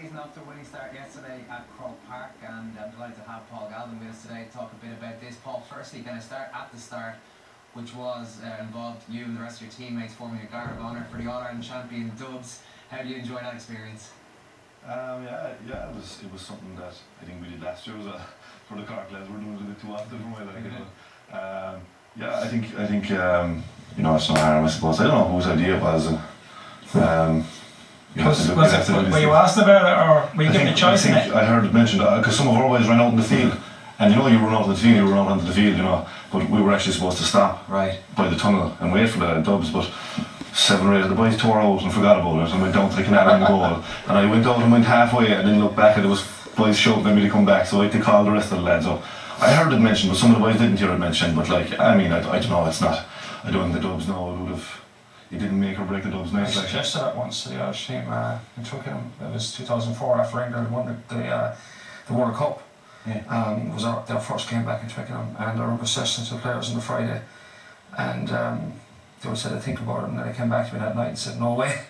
season after winning start yesterday at Croke Park, and I'm delighted to have Paul Galvin with us today to talk a bit about this. Paul, firstly, can I start at the start, which was involved you and the rest of your teammates forming a guard of honour for the All-Ireland champion Dubs. How did you enjoy that experience? It was something that I think we did last year. For the Cork lads, we're doing it a bit too often for my liking. I think it's no harm, I suppose. I don't know whose idea it was. Were you asked about it, or were you given a choice in it? I heard it mentioned because some of our boys ran out in the field, and you run out in the field, you run out onto the field, but we were actually supposed to stop right by the tunnel and wait for the Dubs, but 7 or 8 of the boys tore out and forgot about it and went down to the canal and the goal. And I went out and went halfway and then looked back and there was boys shouting at me to come back, so I had to call the rest of the lads up. I heard it mentioned, but some of the boys didn't hear it mentioned, but I don't know, it's not, I don't think the Dubs know it didn't make or break the Dubs nice. I suggested that once to the Irish team in Twickenham. It was 2004 after England won the World Cup. Yeah. It was their first game back in Twickenham, and I remember suggesting to the players on the Friday, and they would say they think about it, and then they came back to me that night and said no way.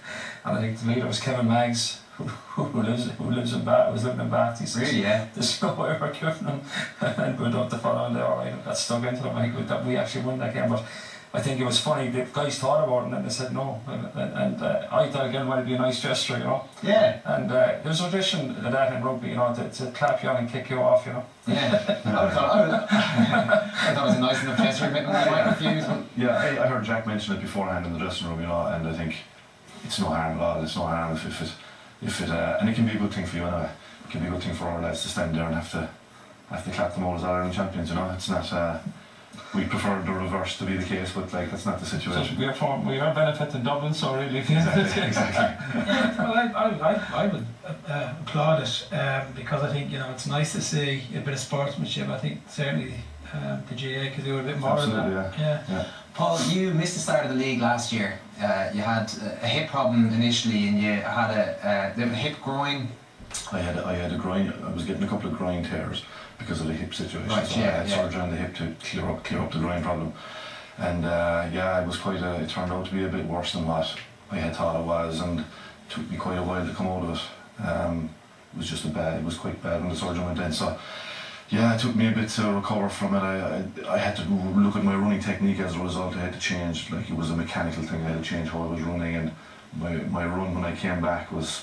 And I think the leader was Kevin Maggs, who lives in Bath, was living in Bath. He said, really, yeah. There's no way we're giving them. And we went up the following day, alright, that stuck into them. I think that we actually won that game, but I think it was funny, the guys thought about it and then they said no, and I thought again might be a nice gesture, Yeah. And there's a tradition of that in rugby, to clap you on and kick you off, Yeah. I thought it was a nice enough gesture, maybe we might refuse, but... Yeah, I heard Jack mention it beforehand in the dressing room, and I think it's no harm at all. It's no harm if it and it can be a good thing for you anyway. It can be a good thing for our lads to stand there and have to clap them all as All-Ireland champions, It's not... We prefer the reverse to be the case, but that's not the situation. So we are benefiting Dublin, so really. Exactly. Well, I would applaud it because I think it's nice to see a bit of sportsmanship. I think certainly the GA could do a bit more. Absolutely, of that. Yeah. Paul, you missed the start of the league last year. You had a hip problem initially, and you had a hip groin. I had a groin. I was getting a couple of groin tears because of the hip situation. Right, so I had surgery on the hip to clear up the groin problem. And it was it turned out to be a bit worse than what I had thought it was, and it took me quite a while to come out of it. It was just it was quite bad when the surgery went in. So it took me a bit to recover from it. I had to look at my running technique as a result. I had to change, it was a mechanical thing. I had to change how I was running, and my run when I came back was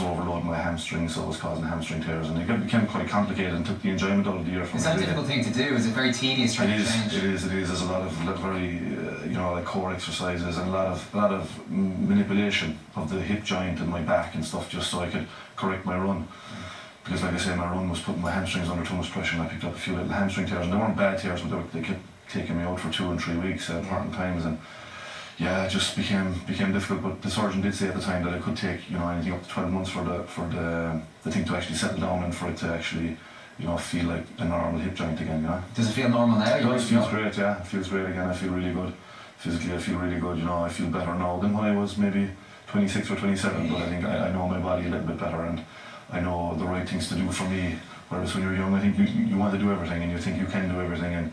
overloading my hamstrings, so it was causing hamstring tears, and it became quite complicated and took the enjoyment out of the year from me. Is that a difficult thing to do? Is it very tedious trying to change? It is. There's a lot of very, like core exercises and a lot of manipulation of the hip joint and my back and stuff, just so I could correct my run. Because like I say, my run was putting my hamstrings under too much pressure, and I picked up a few little hamstring tears, and they weren't bad tears, but they kept taking me out for 2 and 3 weeks at certain times, and it just became difficult. But the surgeon did say at the time that it could take anything up to 12 months for the thing to actually settle down and for it to actually feel like a normal hip joint again. Does it feel normal now? It does. Feels great. Yeah, it feels great again. I feel really good. Physically, I feel really good. I feel better now than when I was maybe 26 or 27. But I think I know my body a little bit better, and I know the right things to do for me. Whereas when you're young, I think you want to do everything, and you think you can do everything,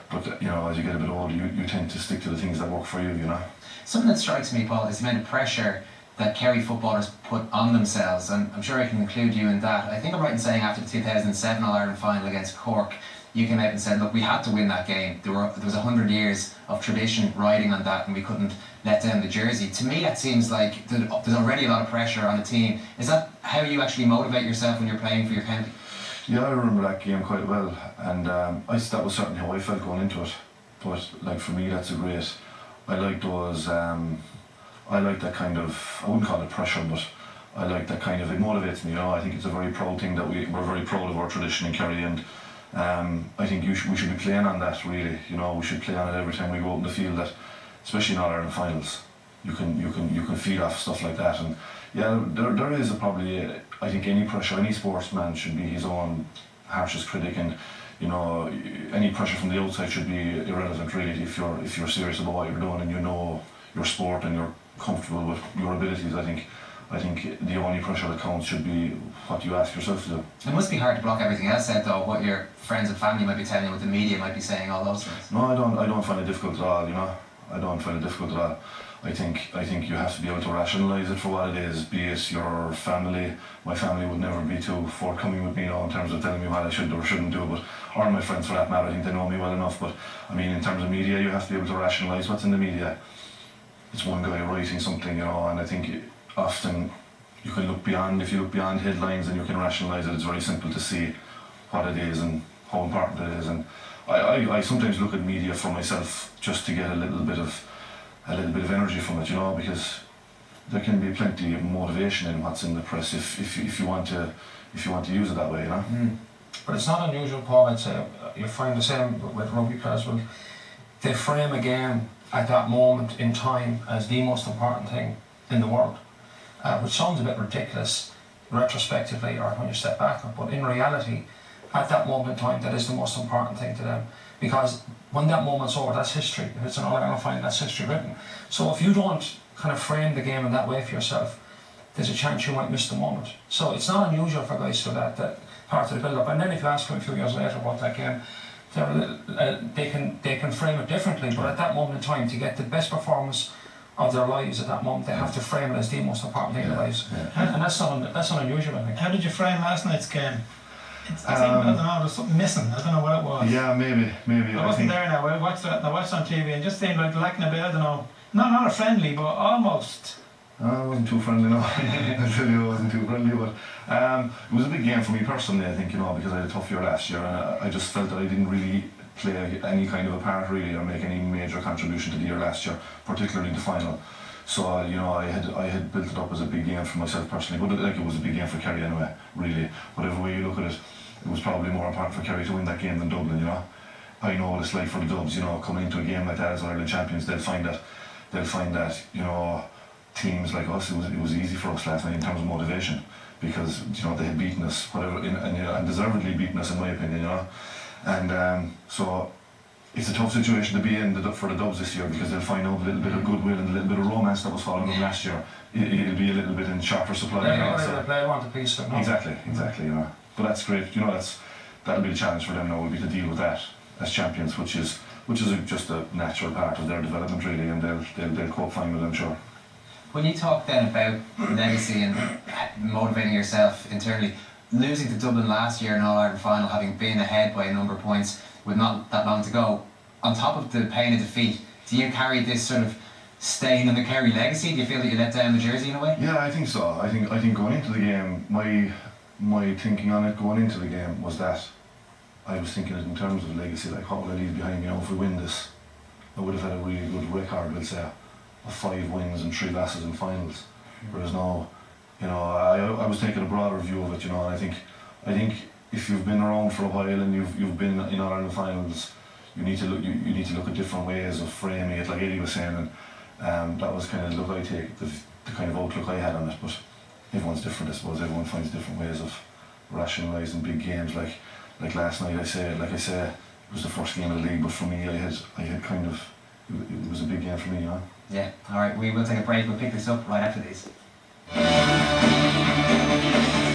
but as you get a bit older, you tend to stick to the things that work for you. Something that strikes me, Paul, is the amount of pressure that Kerry footballers put on themselves, and I'm sure I can include you in that. I think I'm right in saying after the 2007 All-Ireland final against Cork, you came out and said, look, we had to win that game. There was 100 years of tradition riding on that, and we couldn't let down the jersey. To me, that seems like there's already a lot of pressure on the team. Is that how you actually motivate yourself when you're playing for your county? Yeah, I remember that game quite well, and that was certainly how I felt going into it. But for me, that's a great. I like those. I like that kind of. I wouldn't call it pressure, but I like that kind of. It motivates me. I think it's a very proud thing that we're very proud of our tradition in Kerry, and I think we should be playing on that really. We should play on it every time we go out in the field. That, especially in All-Ireland finals, you can feed off stuff like that. And there is probably. I think any pressure, any sportsman should be his own harshest critic, and any pressure from the outside should be irrelevant really if you're serious about what you're doing and your sport and you're comfortable with your abilities. I think the only pressure that counts should be what you ask yourself to do. It must be hard to block everything else out though, what your friends and family might be telling you, what the media might be saying, all those things. No, I don't find it difficult at all. I don't find it difficult at all. I think you have to be able to rationalise it for what it is, be it your family. My family would never be too forthcoming with me, in terms of telling me what I should do or shouldn't do, or my friends for that matter. I think they know me well enough. But I mean, in terms of media, you have to be able to rationalise what's in the media. It's one guy writing something, and I think often you can look beyond. If you look beyond headlines and you can rationalise it, it's very simple to see what it is and how important it is. And I sometimes look at media for myself just to get a little bit of energy from it, because there can be plenty of motivation in what's in the press if you want to use it that way, But it's not unusual, Paul. I'd say you find the same with rugby players. Well, they frame a game at that moment in time as the most important thing in the world, which sounds a bit ridiculous retrospectively or when you step back, but in reality, at that moment in time, that is the most important thing to them. Because when that moment's over, that's history. If it's an All-Ireland final, that's history written. So if you don't kind of frame the game in that way for yourself, there's a chance you might miss the moment. So it's not unusual for guys to do that part of the build-up. And then if you ask them a few years later about that game, they can frame it differently. But at that moment in time, to get the best performance of their lives at that moment, they have to frame it as the most important thing in their lives. And that's not unusual, I think. How did you frame last night's game? I don't know, there's something missing. I don't know what it was. Yeah, maybe. I wasn't there now. I watched it on TV and just seemed like lacking a bit, I don't know. Not a friendly, but almost. I wasn't too friendly, no. I tell you, I wasn't too friendly, but it was a big game for me personally, I think, because I had a tough year last year, and I just felt that I didn't really play any kind of a part really, or make any major contribution to the year last year, particularly the final. So I had built it up as a big game for myself personally, but it was a big game for Kerry anyway, really. Whatever way you look at it, it was probably more important for Kerry to win that game than Dublin, I know what it's like for the Dubs, coming into a game like that as Ireland champions, they'll find that, teams like us, it was easy for us last night in terms of motivation, because, they had beaten us, and deservedly beaten us in my opinion, and so it's a tough situation to be in for the Dubs this year, because they'll find out a little bit of goodwill and a little bit of romance that was following them last year. It'll be a little bit in sharper supply. They want a piece of it. Exactly. But that's great. That'll be the challenge for them now. Will be to deal with that as champions, which is just a natural part of their development really, and they'll cope fine with it, I'm sure. When you talk then about legacy and motivating yourself internally, losing to Dublin last year in All-Ireland final, having been ahead by a number of points with not that long to go, on top of the pain of defeat, do you carry this sort of stain on the Kerry legacy? Do you feel that you let down the jersey in a way? Yeah, I think so. I think going into the game, my thinking on it going into the game was that I was thinking it in terms of legacy, like what will I leave behind me? If we win this, I would have had a really good record, we'll say, of 5 wins and 3 losses in finals. Whereas now, I was taking a broader view of it, and I think if you've been around for a while and you've been in All-Ireland finals, you need to look at different ways of framing it, like Eddie was saying, and that was kind of the look I take, the kind of outlook I had on it. But everyone's different, I suppose. Everyone finds different ways of rationalising big games. Like last night, like I say, it was the first game of the league, but for me, I had kind of, it was a big game for me, Yeah. All right. We will take a break. We'll pick this up right after these.